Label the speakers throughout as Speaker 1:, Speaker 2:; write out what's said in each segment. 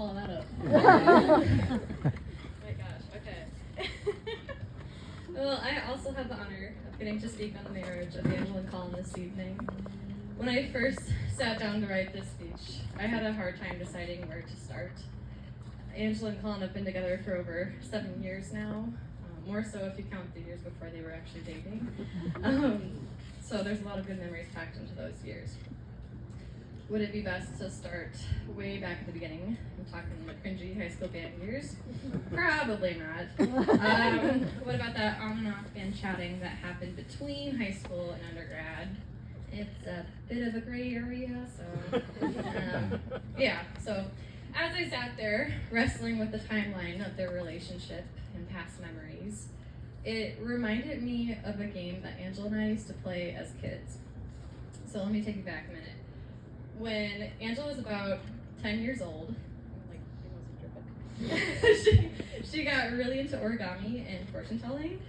Speaker 1: follow that up. Oh my gosh, okay. Well, I also have the honor of getting to speak on the marriage of Angela and Colin this evening. When I first sat down to write this speech, I had a hard time deciding where to start. Angela and Colin have been together for over 7 years now, more so if you count the years before they were actually dating. So there's a lot of good memories packed into those years. Would it be best to start way back at the beginning? I'm talking the cringy high school band years. Probably not. What about that on and off band chatting that happened between high school and undergrad? It's a bit of a gray area, so yeah. So as I sat there wrestling with the timeline of their relationship and past memories, it reminded me of a game that Angela and I used to play as kids. So let me take you back a minute. When Angela was about 10 years old, she got really into origami and fortune telling.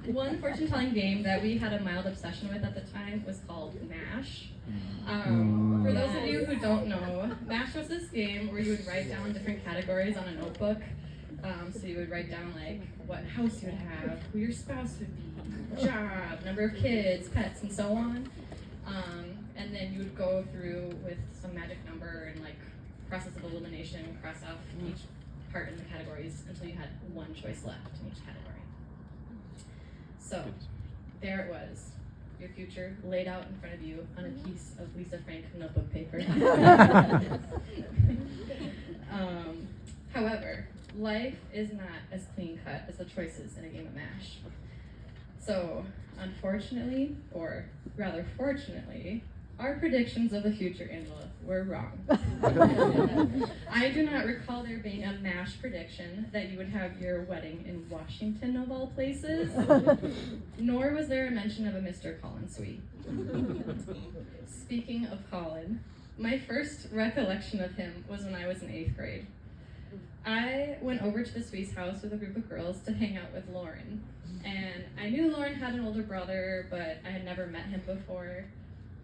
Speaker 1: One fortune telling game that we had a mild obsession with at the time was called MASH. For those of you who don't know, MASH was this game where you would write down different categories on a notebook. So you would write down like what house you would have, who your spouse would be, job, number of kids, pets, and so on. And then you would go through with some magic number and like process of elimination, cross off each part in the categories until you had one choice left in each category. So there it was, your future laid out in front of you on a piece of Lisa Frank notebook paper. However, life is not as clean cut as the choices in a game of MASH. So unfortunately, or rather fortunately, our predictions of the future, Angela, were wrong. I do not recall there being a MASH prediction that you would have your wedding in Washington of all places, nor was there a mention of a Mr. Colin Sweet. Speaking of Colin, my first recollection of him was when I was in 8th grade. I went over to the Sweet's house with a group of girls to hang out with Lauren, and I knew Lauren had an older brother, but I had never met him before.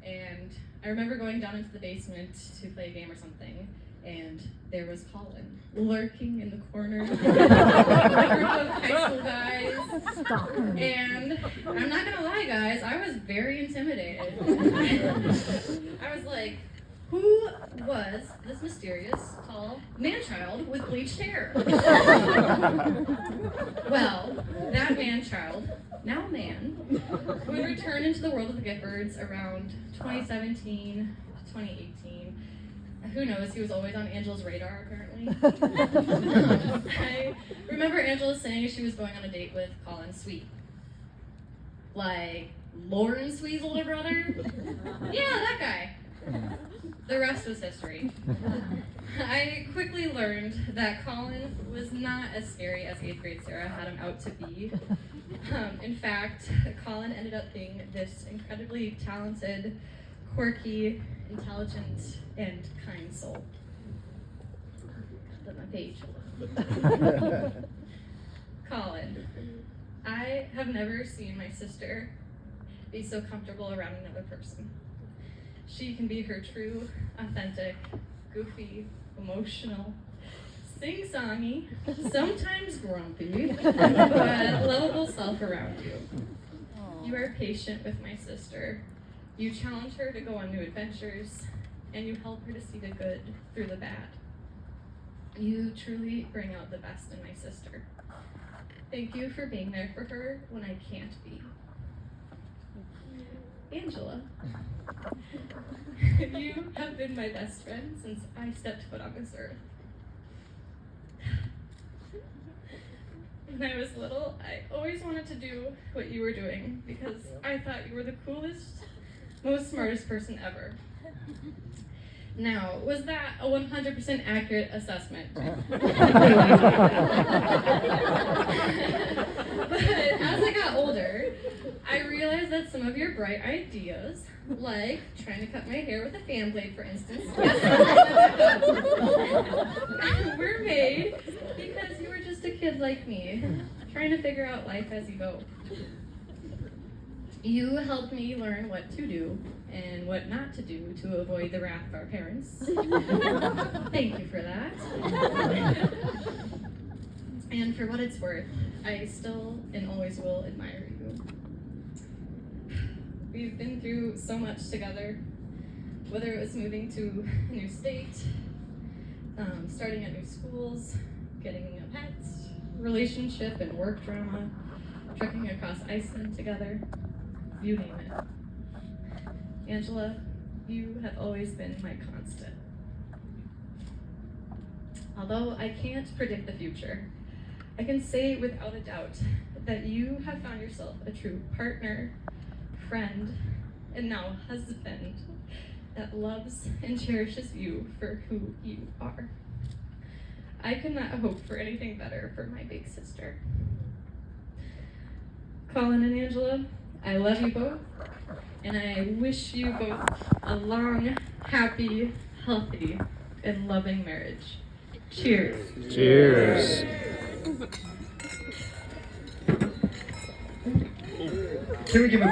Speaker 1: And I remember going down into the basement to play a game or something, and there was Colin lurking in the corner with a group of high school guys.
Speaker 2: Stop.
Speaker 1: And I'm not gonna lie, guys, I was very intimidated. I was like, who was this mysterious, tall man-child with bleached hair? Well, that man-child, now man, would return into the world of the Giffords around 2017, 2018. Who knows, he was always on Angela's radar, apparently. I remember Angela saying she was going on a date with Colin Sweet. Like, Lauren Sweet's older brother? Yeah, that guy. The rest was history. I quickly learned that Colin was not as scary as 8th grade Sarah had him out to be. In fact, Colin ended up being this incredibly talented, quirky, intelligent, and kind soul. Flip my page. Colin, I have never seen my sister be so comfortable around another person. She can be her true, authentic, goofy, emotional, sing-songy, sometimes grumpy, but lovable self around you. You are patient with my sister. You challenge her to go on new adventures, and you help her to see the good through the bad. You truly bring out the best in my sister. Thank you for being there for her when I can't be. Angela, you have been my best friend since I stepped foot on this earth. When I was little, I always wanted to do what you were doing because I thought you were the coolest, most smartest person ever. Now, was that a 100% accurate assessment? But as I got older, I realized that some of your bright ideas, like trying to cut my hair with a fan blade, for instance, were made because you were just a kid like me, trying to figure out life as you go. You helped me learn what to do and what not to do to avoid the wrath of our parents. Thank you for that. And for what it's worth, I still and always will admire you. We've been through so much together, whether it was moving to a new state, starting at new schools, getting a pet, relationship and work drama, trekking across Iceland together, you name it. Angela, you have always been my constant. Although I can't predict the future, I can say without a doubt that you have found yourself a true partner, friend, and now husband that loves and cherishes you for who you are. I could not hope for anything better for my big sister. Colin and Angela, I love you both, and I wish you both a long, happy, healthy, and loving marriage. Cheers.
Speaker 2: Cheers.
Speaker 3: Can we give a